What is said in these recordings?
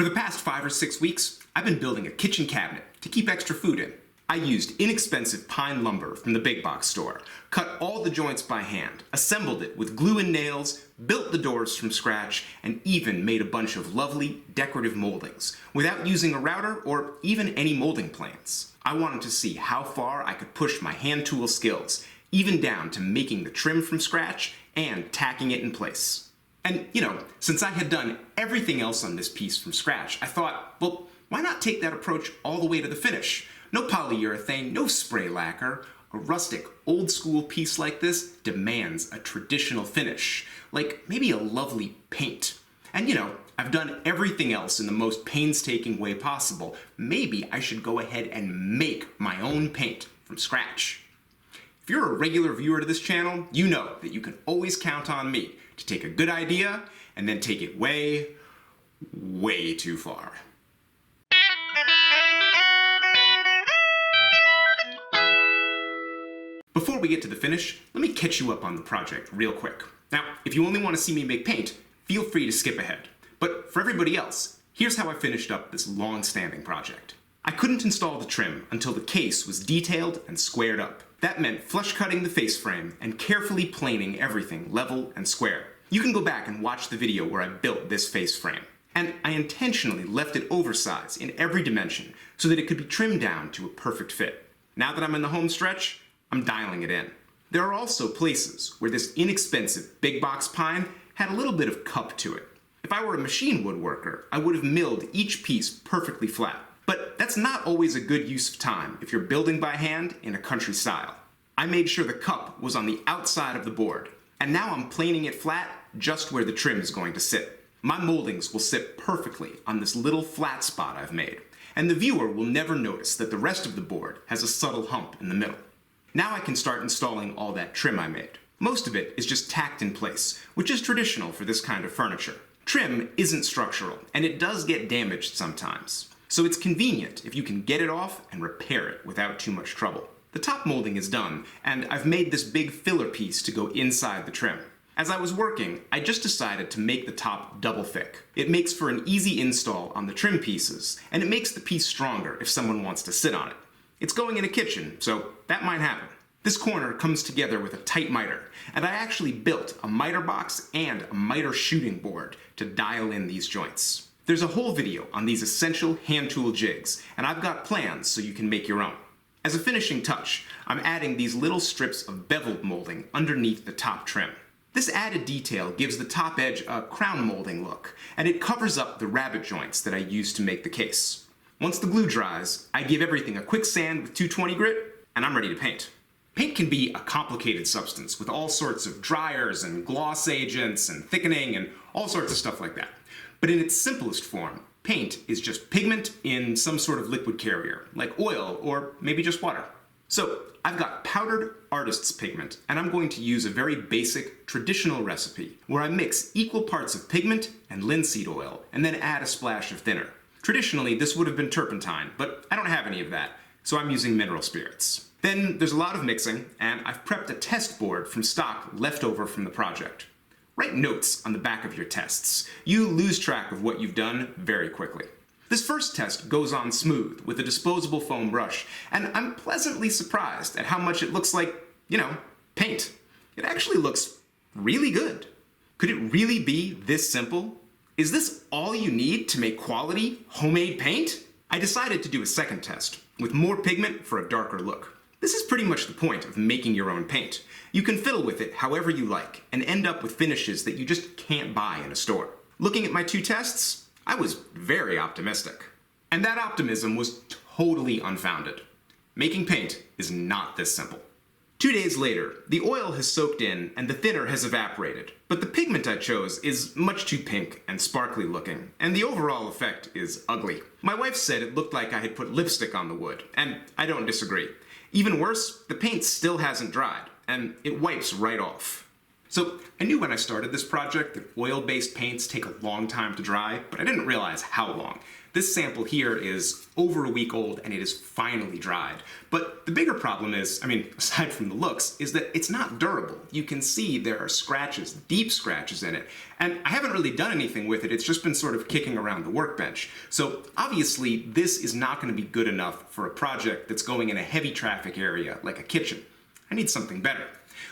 For the past 5 or 6 weeks, I've been building a kitchen cabinet to keep extra food in. I used inexpensive pine lumber from the big box store, cut all the joints by hand, assembled it with glue and nails, built the doors from scratch, and even made a bunch of lovely decorative moldings without using a router or even any molding plans. I wanted to see how far I could push my hand tool skills, even down to making the trim from scratch and tacking it in place. And, since I had done everything else on this piece from scratch, I thought, well, why not take that approach all the way to the finish? No polyurethane, no spray lacquer. A rustic, old-school piece like this demands a traditional finish, like maybe a lovely paint. And I've done everything else in the most painstaking way possible. Maybe I should go ahead and make my own paint from scratch. If you're a regular viewer to this channel, you know that you can always count on me to take a good idea and then take it way, way too far. Before we get to the finish, let me catch you up on the project real quick. Now, if you only want to see me make paint, feel free to skip ahead. But for everybody else, here's how I finished up this long-standing project. I couldn't install the trim until the case was detailed and squared up. That meant flush cutting the face frame and carefully planing everything level and square. You can go back and watch the video where I built this face frame. And I intentionally left it oversized in every dimension so that it could be trimmed down to a perfect fit. Now that I'm in the home stretch, I'm dialing it in. There are also places where this inexpensive big box pine had a little bit of cup to it. If I were a machine woodworker, I would have milled each piece perfectly flat. But that's not always a good use of time if you're building by hand in a country style. I made sure the cup was on the outside of the board, and now I'm planing it flat just where the trim is going to sit. My moldings will sit perfectly on this little flat spot I've made, and the viewer will never notice that the rest of the board has a subtle hump in the middle. Now I can start installing all that trim I made. Most of it is just tacked in place, which is traditional for this kind of furniture. Trim isn't structural, and it does get damaged sometimes. So it's convenient if you can get it off and repair it without too much trouble. The top molding is done, and I've made this big filler piece to go inside the trim. As I was working, I just decided to make the top double thick. It makes for an easy install on the trim pieces, and it makes the piece stronger if someone wants to sit on it. It's going in a kitchen, so that might happen. This corner comes together with a tight miter, and I actually built a miter box and a miter shooting board to dial in these joints. There's a whole video on these essential hand tool jigs, and I've got plans so you can make your own. As a finishing touch, I'm adding these little strips of beveled molding underneath the top trim. This added detail gives the top edge a crown molding look, and it covers up the rabbet joints that I used to make the case. Once the glue dries, I give everything a quick sand with 220 grit, and I'm ready to paint. Paint can be a complicated substance with all sorts of dryers and gloss agents and thickening and all sorts of stuff like that. But in its simplest form, paint is just pigment in some sort of liquid carrier, like oil or maybe just water. So I've got powdered artist's pigment, and I'm going to use a very basic, traditional recipe where I mix equal parts of pigment and linseed oil and then add a splash of thinner. Traditionally, this would have been turpentine, but I don't have any of that, so I'm using mineral spirits. Then there's a lot of mixing, and I've prepped a test board from stock left over from the project. Write notes on the back of your tests. You lose track of what you've done very quickly. This first test goes on smooth with a disposable foam brush, and I'm pleasantly surprised at how much it looks like, paint. It actually looks really good. Could it really be this simple? Is this all you need to make quality, homemade paint? I decided to do a second test, with more pigment for a darker look. This is pretty much the point of making your own paint. You can fiddle with it however you like, and end up with finishes that you just can't buy in a store. Looking at my two tests, I was very optimistic. And that optimism was totally unfounded. Making paint is not this simple. 2 days later, the oil has soaked in and the thinner has evaporated, but the pigment I chose is much too pink and sparkly looking, and the overall effect is ugly. My wife said it looked like I had put lipstick on the wood, and I don't disagree. Even worse, the paint still hasn't dried, and it wipes right off. So I knew when I started this project that oil-based paints take a long time to dry, but I didn't realize how long. This sample here is over a week old and it is finally dried. But the bigger problem is, aside from the looks, is that it's not durable. You can see there are scratches, deep scratches in it. And I haven't really done anything with it, it's just been sort of kicking around the workbench. So obviously this is not going to be good enough for a project that's going in a heavy traffic area like a kitchen. I need something better.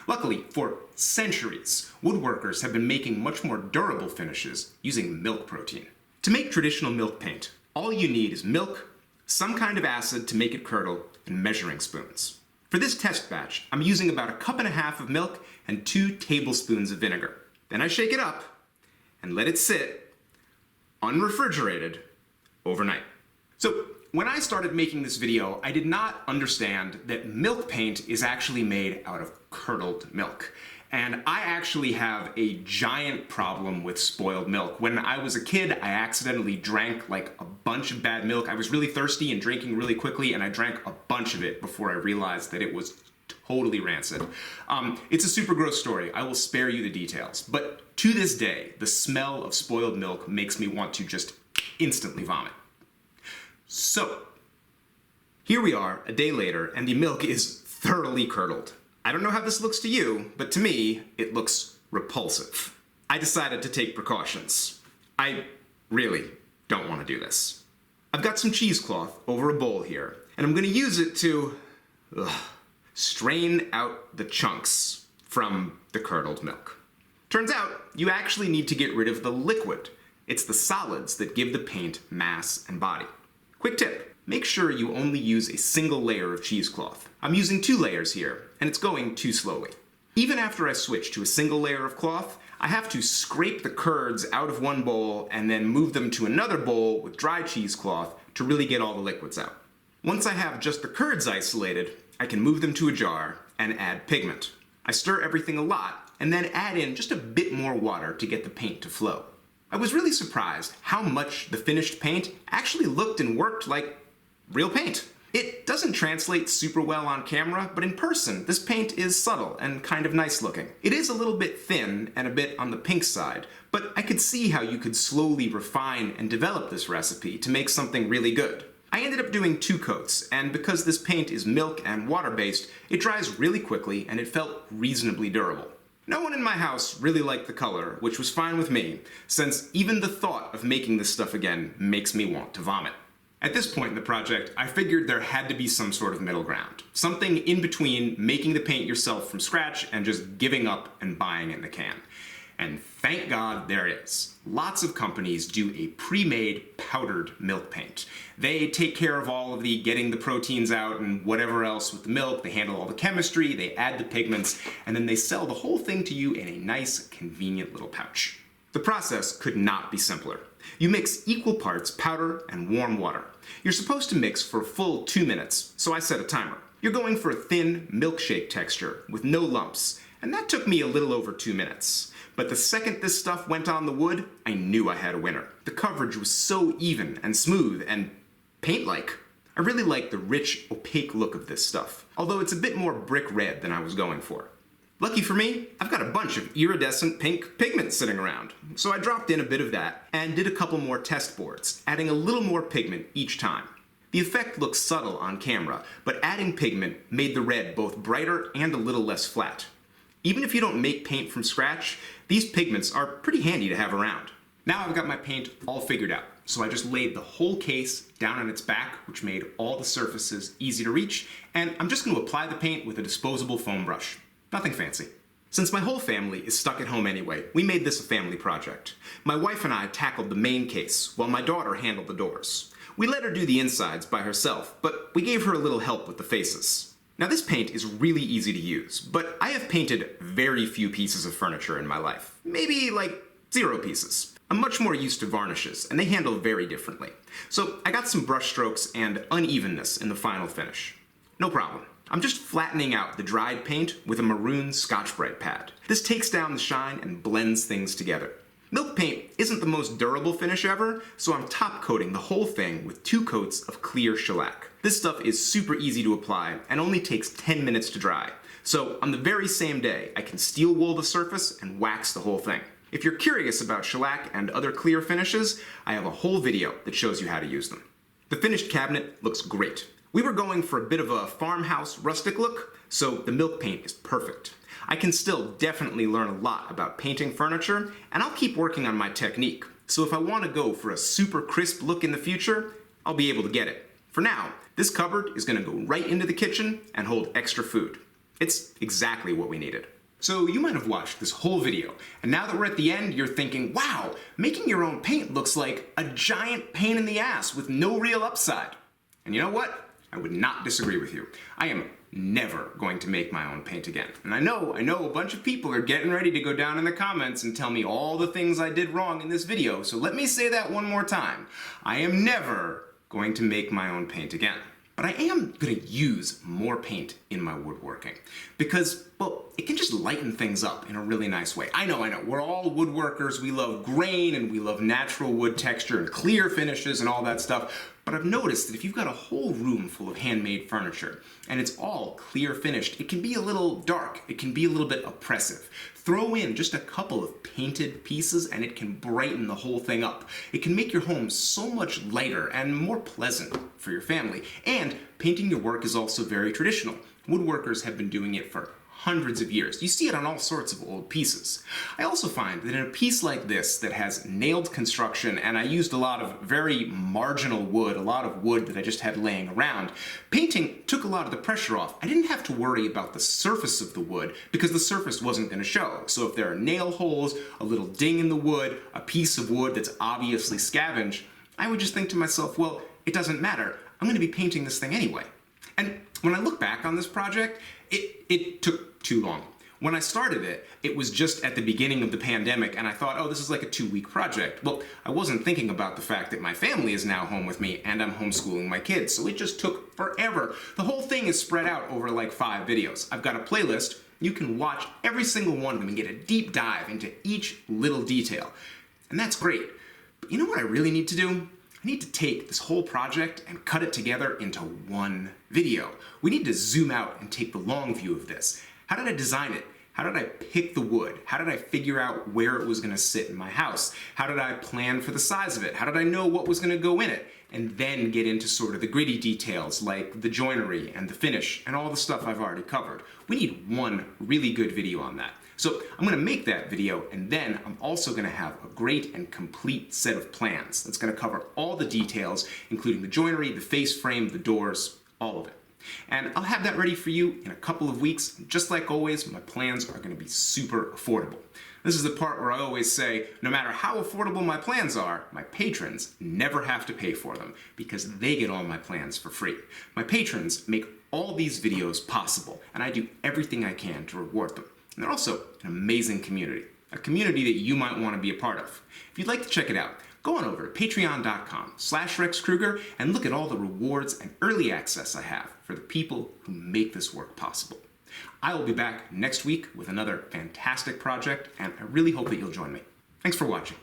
Luckily, for centuries, woodworkers have been making much more durable finishes using milk protein. To make traditional milk paint, all you need is milk, some kind of acid to make it curdle, and measuring spoons. For this test batch, I'm using about 1.5 cups of milk and 2 tablespoons of vinegar. Then I shake it up and let it sit, unrefrigerated, overnight. So when I started making this video, I did not understand that milk paint is actually made out of curdled milk. And I actually have a giant problem with spoiled milk. When I was a kid, I accidentally drank like a bunch of bad milk. I was really thirsty and drinking really quickly, and I drank a bunch of it before I realized that it was totally rancid. It's a super gross story. I will spare you the details. But to this day, the smell of spoiled milk makes me want to just instantly vomit. So, here we are, a day later, and the milk is thoroughly curdled. I don't know how this looks to you, but to me, it looks repulsive. I decided to take precautions. I really don't want to do this. I've got some cheesecloth over a bowl here, and I'm going to use it to strain out the chunks from the curdled milk. Turns out, you actually need to get rid of the liquid. It's the solids that give the paint mass and body. Quick tip, make sure you only use a single layer of cheesecloth. I'm using 2 layers here, and it's going too slowly. Even after I switch to a single layer of cloth, I have to scrape the curds out of one bowl and then move them to another bowl with dry cheesecloth to really get all the liquids out. Once I have just the curds isolated, I can move them to a jar and add pigment. I stir everything a lot and then add in just a bit more water to get the paint to flow. I was really surprised how much the finished paint actually looked and worked like real paint. It doesn't translate super well on camera, but in person, this paint is subtle and kind of nice looking. It is a little bit thin and a bit on the pink side, but I could see how you could slowly refine and develop this recipe to make something really good. I ended up doing 2 coats, and because this paint is milk and water-based, it dries really quickly and it felt reasonably durable. No one in my house really liked the color, which was fine with me, since even the thought of making this stuff again makes me want to vomit. At this point in the project, I figured there had to be some sort of middle ground. Something in between making the paint yourself from scratch and just giving up and buying in the can. And thank God there is. Lots of companies do a pre-made powdered milk paint. They take care of all of the getting the proteins out and whatever else with the milk, they handle all the chemistry, they add the pigments, and then they sell the whole thing to you in a nice, convenient little pouch. The process could not be simpler. You mix equal parts powder and warm water. You're supposed to mix for a full 2 minutes, so I set a timer. You're going for a thin milkshake texture with no lumps, and that took me a little over 2 minutes. But the second this stuff went on the wood, I knew I had a winner. The coverage was so even and smooth and paint-like. I really like the rich, opaque look of this stuff, although it's a bit more brick red than I was going for. Lucky for me, I've got a bunch of iridescent pink pigment sitting around, so I dropped in a bit of that and did a couple more test boards, adding a little more pigment each time. The effect looks subtle on camera, but adding pigment made the red both brighter and a little less flat. Even if you don't make paint from scratch, these pigments are pretty handy to have around. Now I've got my paint all figured out, so I just laid the whole case down on its back, which made all the surfaces easy to reach, and I'm just going to apply the paint with a disposable foam brush. Nothing fancy. Since my whole family is stuck at home anyway, we made this a family project. My wife and I tackled the main case, while my daughter handled the doors. We let her do the insides by herself, but we gave her a little help with the faces. Now this paint is really easy to use, but I have painted very few pieces of furniture in my life. Maybe like 0 pieces. I'm much more used to varnishes, and they handle very differently. So I got some brush strokes and unevenness in the final finish. No problem. I'm just flattening out the dried paint with a maroon Scotch-Brite pad. This takes down the shine and blends things together. Milk paint isn't the most durable finish ever, so I'm top coating the whole thing with 2 coats of clear shellac. This stuff is super easy to apply and only takes 10 minutes to dry, So on the very same day, I can steel wool the surface and wax the whole thing. If you're curious about shellac and other clear finishes, I have a whole video that shows you how to use them. The finished cabinet looks great. We were going for a bit of a farmhouse rustic look, so the milk paint is perfect. I can still definitely learn a lot about painting furniture, and I'll keep working on my technique. So if I want to go for a super crisp look in the future, I'll be able to get it. For now, this cupboard is going to go right into the kitchen and hold extra food. It's exactly what we needed. So you might have watched this whole video, and now that we're at the end, you're thinking, wow, making your own paint looks like a giant pain in the ass with no real upside. And you know what? I would not disagree with you. I am never going to make my own paint again. And I know a bunch of people are getting ready to go down in the comments and tell me all the things I did wrong in this video, so let me say that one more time. I am never going to make my own paint again. But I am going to use more paint in my woodworking because, well, it can just lighten things up in a really nice way. I know, we're all woodworkers, we love grain and we love natural wood texture and clear finishes and all that stuff, but I've noticed that if you've got a whole room full of handmade furniture and it's all clear finished, it can be a little dark, it can be a little bit oppressive. Throw in just a couple of painted pieces and it can brighten the whole thing up. It can make your home so much lighter and more pleasant for your family. And painting your work is also very traditional. Woodworkers have been doing it for hundreds of years. You see it on all sorts of old pieces. I also find that in a piece like this that has nailed construction, and I used a lot of very marginal wood, a lot of wood that I just had laying around, painting took a lot of the pressure off. I didn't have to worry about the surface of the wood because the surface wasn't going to show. So if there are nail holes, a little ding in the wood, a piece of wood that's obviously scavenged, I would just think to myself, well, it doesn't matter. I'm going to be painting this thing anyway. And when I look back on this project, it took too long. When I started it, it was just at the beginning of the pandemic, and I thought, oh, this is like a 2-week project. Well, I wasn't thinking about the fact that my family is now home with me, and I'm homeschooling my kids, so it just took forever. The whole thing is spread out over like 5 videos. I've got a playlist. You can watch every single one of them and get a deep dive into each little detail. And that's great. But you know what I really need to do? I need to take this whole project and cut it together into one video. We need to zoom out and take the long view of this. How did I design it? How did I pick the wood? How did I figure out where it was going to sit in my house? How did I plan for the size of it? How did I know what was going to go in it? And then get into sort of the gritty details like the joinery and the finish and all the stuff I've already covered. We need one really good video on that. So I'm going to make that video, and then I'm also going to have a great and complete set of plans that's going to cover all the details, including the joinery, the face frame, the doors, all of it. And I'll have that ready for you in a couple of weeks. Just like always, my plans are going to be super affordable. This is the part where I always say, no matter how affordable my plans are, my patrons never have to pay for them because they get all my plans for free. My patrons make all these videos possible, and I do everything I can to reward them. And they're also an amazing community, a community that you might want to be a part of. If you'd like to check it out, go on over to patreon.com/RexKruger and look at all the rewards and early access I have for the people who make this work possible. I will be back next week with another fantastic project, and I really hope that you'll join me. Thanks for watching.